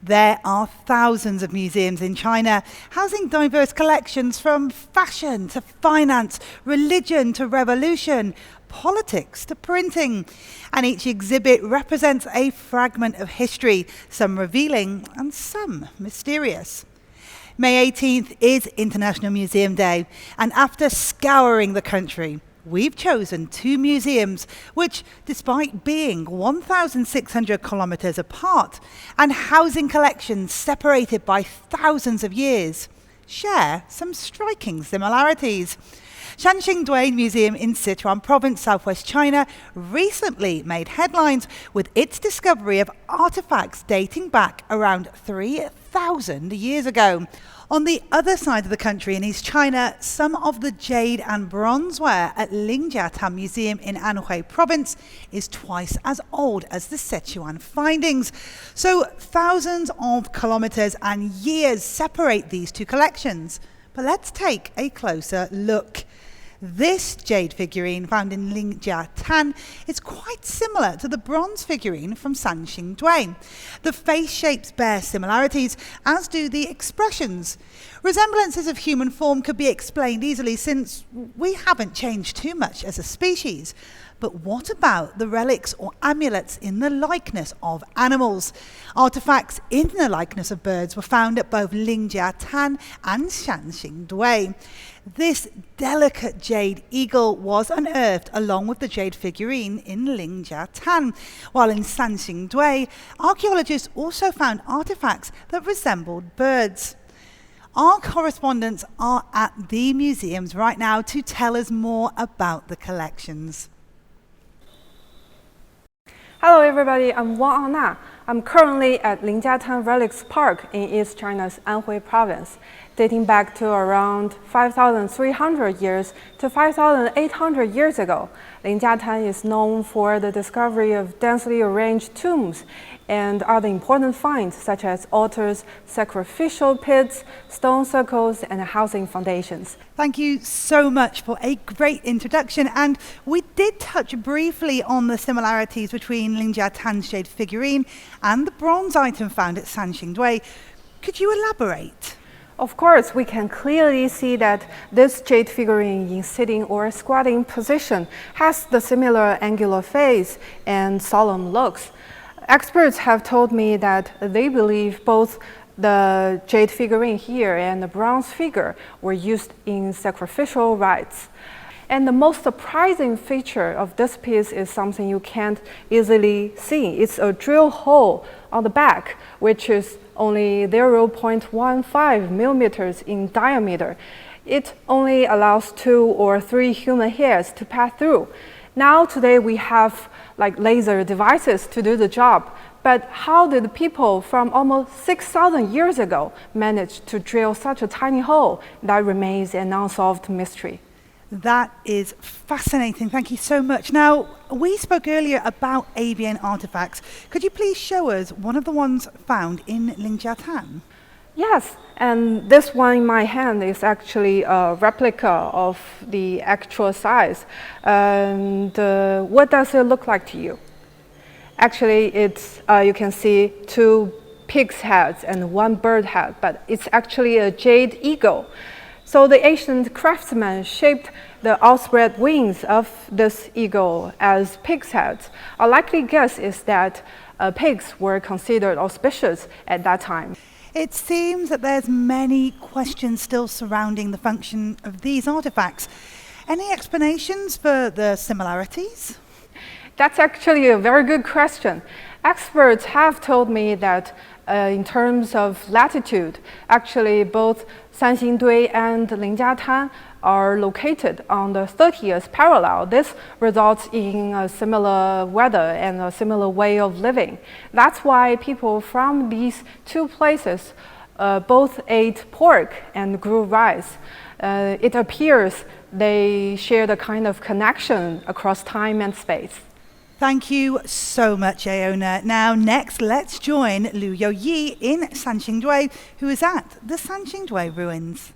There are thousands of museums in China, housing diverse collections from fashion to finance, religion to revolution, politics to printing. And each exhibit represents a fragment of history, some revealing and some mysterious. May 18th is International Museum Day, and after scouring the country, we've chosen 2 museums which, despite being 1,600 kilometres apart and housing collections separated by thousands of years, share some striking similarities. Shanxingdui Museum in Sichuan Province, southwest China, recently made headlines with its discovery of artifacts dating back around 3,000 years ago. On the other side of the country in East China, some of the jade and bronzeware at Lingjiatan Museum in Anhui Province is twice as old as the Sichuan findings. So thousands of kilometres and years separate these 2 collections. But let's take a closer look. This jade figurine found in Lingjiatan is quite similar to the bronze figurine from Shanxingdui. The face shapes bear similarities, as do the expressions. Resemblances of human form could be explained easily since we haven't changed too much as a species. But what about the relics or amulets in the likeness of animals? Artifacts in the likeness of birds were found at both Lingjiatan and Shanxingdui. This delicate jade eagle was unearthed along with the jade figurine in Lingjiatan, while in Shanxingdui, archaeologists also found artifacts that resembled birds. Our correspondents are at the museums right now to tell us more about the collections. Hello everybody, I'm Wang Ana. I'm currently at Lingjiatan Relics Park in East China's Anhui Province, dating back to around 5,300 years to 5,800 years ago. Lingjiatan is known for the discovery of densely arranged tombs and other important finds such as altars, sacrificial pits, stone circles, and housing foundations. Thank you so much for a great introduction. And we did touch briefly on the similarities between Lingjiatan's jade figurine and the bronze item found at Shanxingdui. Could you elaborate? Of course, we can clearly see that this jade figurine in sitting or squatting position has the similar angular face and solemn looks. Experts have told me that they believe both the jade figurine here and the bronze figure were used in sacrificial rites. And the most surprising feature of this piece is something you can't easily see. It's a drill hole on the back, which is only 0.15 millimeters in diameter. It only allows 2 or 3 human hairs to pass through. Now today we have laser devices to do the job, but how did people from almost 6,000 years ago manage to drill such a tiny hole? That remains an unsolved mystery. That is fascinating. Thank you so much. Now, we spoke earlier about avian artifacts. Could you please show us one of the ones found in Lingjiatan? Yes, and this one in my hand is actually a replica of the actual size. And what does it look like to you? Actually, it's you can see 2 pig's heads and 1 bird head, but it's actually a jade eagle. So the ancient craftsmen shaped the outspread wings of this eagle as pig's heads. A likely guess is that pigs were considered auspicious at that time. It seems that there's many questions still surrounding the function of these artifacts. Any explanations for the similarities? That's actually a very good question. Experts have told me that in terms of latitude, actually both Shanxingdui and Lingjiatan are located on the 30th parallel. This results in a similar weather and a similar way of living. That's why people from these 2 places both ate pork and grew rice. It appears they shared a kind of connection across time and space. Thank you so much, Aona. Now, next, let's join Liu Youyi in Shanxingdui, who is at the Shanxingdui ruins.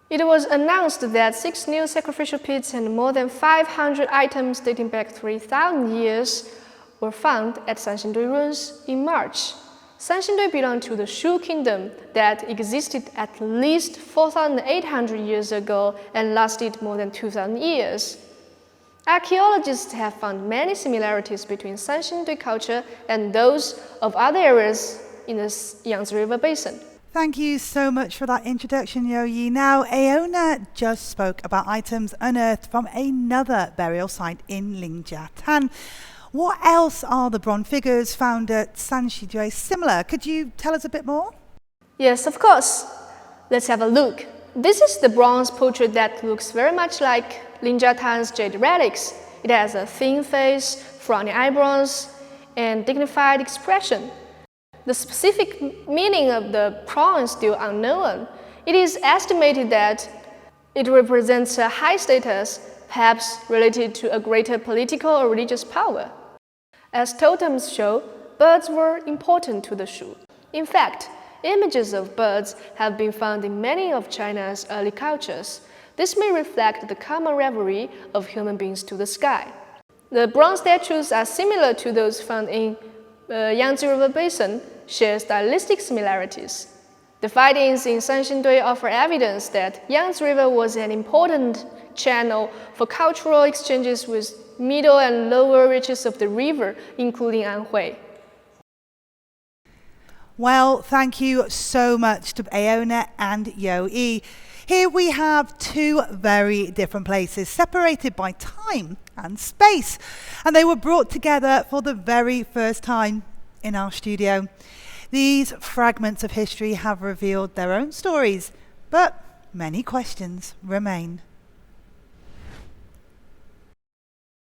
It was announced that 6 new sacrificial pits and more than 500 items dating back 3,000 years were found at Sanxingdui ruins in March. Sanxingdui belonged to the Shu kingdom that existed at least 4,800 years ago and lasted more than 2,000 years. Archaeologists have found many similarities between Sanxingdui culture and those of other areas in the Yangtze River Basin. Thank you so much for that introduction, Yo-Yi. Now, Aona just spoke about items unearthed from another burial site in Lingjiatan. What else are the bronze figures found at Sanxingdui similar? Could you tell us a bit more? Yes, of course. Let's have a look. This is the bronze portrait that looks very much like Lingjiatan's jade relics. It has a thin face, frowning eyebrows, and dignified expression. The specific meaning of the crown is still unknown. It is estimated that it represents a high status, perhaps related to a greater political or religious power. As totems show, birds were important to the Shu. In fact, images of birds have been found in many of China's early cultures. This may reflect the common reverie of human beings to the sky. The bronze statues are similar to those found in Yangtze River Basin, share stylistic similarities. The findings in Sanxingdui offer evidence that Yangtze River was an important channel for cultural exchanges with middle and lower reaches of the river, including Anhui. Well, thank you so much to Aona and Yo-Yi. Here we have two very different places, separated by time and space, and they were brought together for the very first time in our studio. These fragments of history have revealed their own stories, but many questions remain.